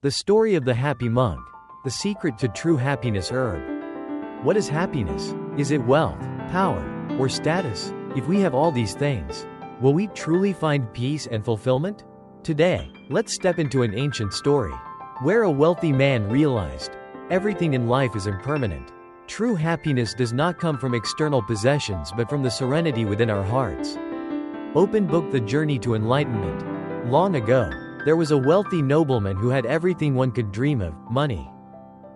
The story of the happy monk. The secret to true happiness herb. What is happiness? Is it wealth, power, or status? If we have all these things, will we truly find peace and fulfillment? Today, let's step into an ancient story, where a wealthy man realized, everything in life is impermanent. True happiness does not come from external possessions but from the serenity within our hearts. Open book. The journey to enlightenment. Long ago, there was a wealthy nobleman who had everything one could dream of: money,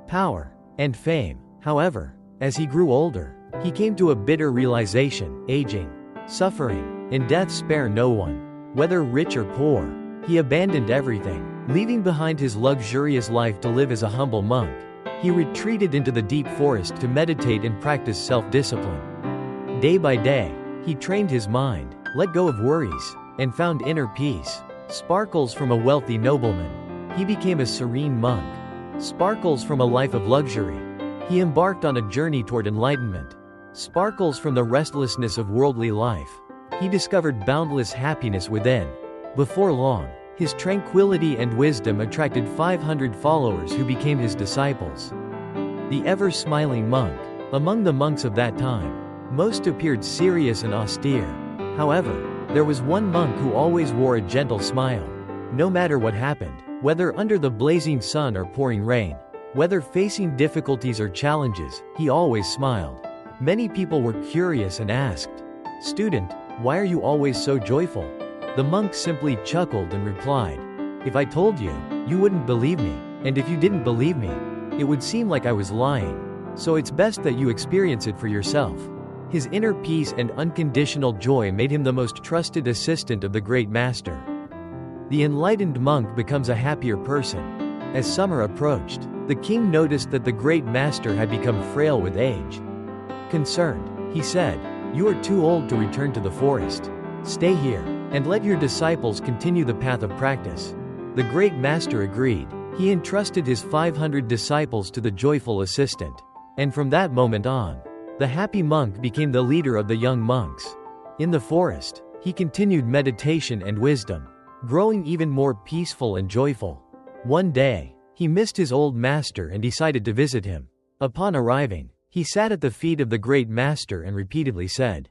power, and fame. However, as he grew older, he came to a bitter realization: aging, suffering, and death spare no one. Whether rich or poor, he abandoned everything, leaving behind his luxurious life to live as a humble monk. He retreated into the deep forest to meditate and practice self-discipline. Day by day, he trained his mind, let go of worries, and found inner peace. Sparkles from a wealthy nobleman. He became a serene monk. Sparkles from a life of luxury. He embarked on a journey toward enlightenment. Sparkles from the restlessness of worldly life. He discovered boundless happiness within. Before long, his tranquility and wisdom attracted 500 followers who became his disciples. The ever-smiling monk. Among the monks of that time, most appeared serious and austere. However, there was one monk who always wore a gentle smile. No matter what happened, whether under the blazing sun or pouring rain, whether facing difficulties or challenges, he always smiled. Many people were curious and asked, "Student, why are you always so joyful?" The monk simply chuckled and replied, "If I told you, you wouldn't believe me, and if you didn't believe me, it would seem like I was lying. So it's best that you experience it for yourself." His inner peace and unconditional joy made him the most trusted assistant of the great master. The enlightened monk becomes a happier person. As summer approached, the king noticed that the great master had become frail with age. Concerned, he said, "You are too old to return to the forest. Stay here, and let your disciples continue the path of practice." The great master agreed. He entrusted his 500 disciples to the joyful assistant. And from that moment on, the happy monk became the leader of the young monks. In the forest, he continued meditation and wisdom, growing even more peaceful and joyful. One day, he missed his old master and decided to visit him. Upon arriving, he sat at the feet of the great master and repeatedly said,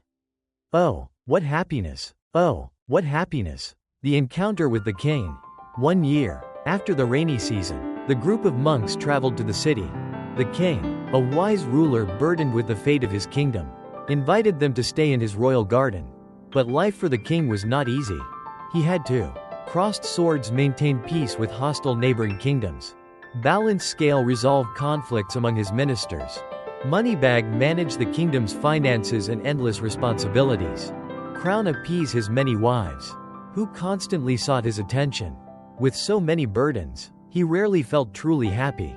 "Oh, what happiness! Oh, what happiness!" The encounter with the king. 1 year after the rainy season, the group of monks traveled to the city. The king, a wise ruler burdened with the fate of his kingdom, invited them to stay in his royal garden. But life for the king was not easy. He had to crossed swords maintain peace with hostile neighboring kingdoms. Balanced scale resolve conflicts among his ministers. Moneybag manage the kingdom's finances and endless responsibilities. Crown appease his many wives, who constantly sought his attention. With so many burdens, he rarely felt truly happy.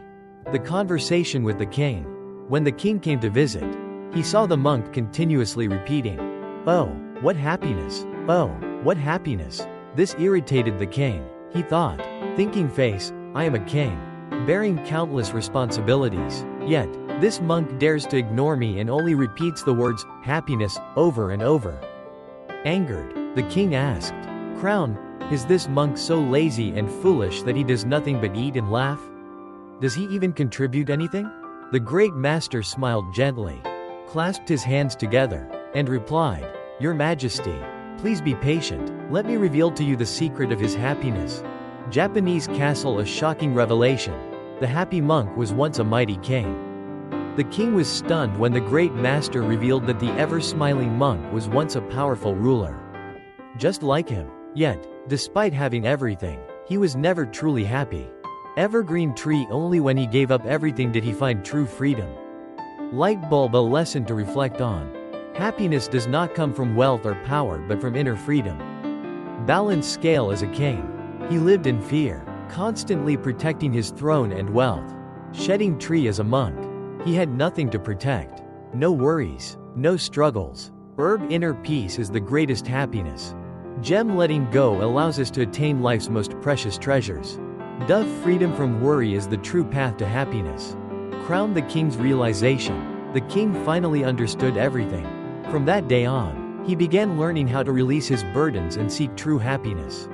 The conversation with the king. When the king came to visit, he saw the monk continuously repeating, "Oh, what happiness! Oh, what happiness!" This irritated the king. He thought, thinking face, "I am a king, bearing countless responsibilities. Yet, this monk dares to ignore me and only repeats the words, happiness, over and over." Angered, the king asked, "Crown, is this monk so lazy and foolish that he does nothing but eat and laugh? Does he even contribute anything?" The great master smiled gently, clasped his hands together, and replied, "Your Majesty, please be patient. Let me reveal to you the secret of his happiness." Japanese castle. A shocking revelation. The happy monk was once a mighty king. The king was stunned when the great master revealed that the ever-smiling monk was once a powerful ruler. Just like him. Yet, despite having everything, he was never truly happy. Evergreen tree. Only when he gave up everything did he find true freedom. Light bulb. A lesson to reflect on. Happiness does not come from wealth or power but from inner freedom. Balanced scale. As a king, he lived in fear, constantly protecting his throne and wealth. Shedding tree. As a monk, he had nothing to protect. No worries, no struggles. Herb. Inner peace is the greatest happiness. Gem. Letting go allows us to attain life's most precious treasures. Dove. Freedom from worry is the true path to happiness. Crown. The king's realization. The king finally understood everything. From that day on, he began learning how to release his burdens and seek true happiness.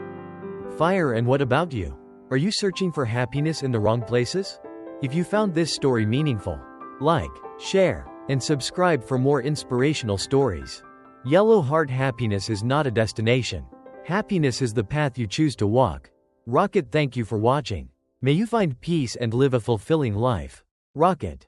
Fire. And what about you? Are you searching for happiness in the wrong places? If you found this story meaningful, like, share, and subscribe for more inspirational stories. Yellow heart. Happiness is not a destination. Happiness is the path you choose to walk. Rocket. Thank you for watching. May you find peace and live a fulfilling life. Rocket.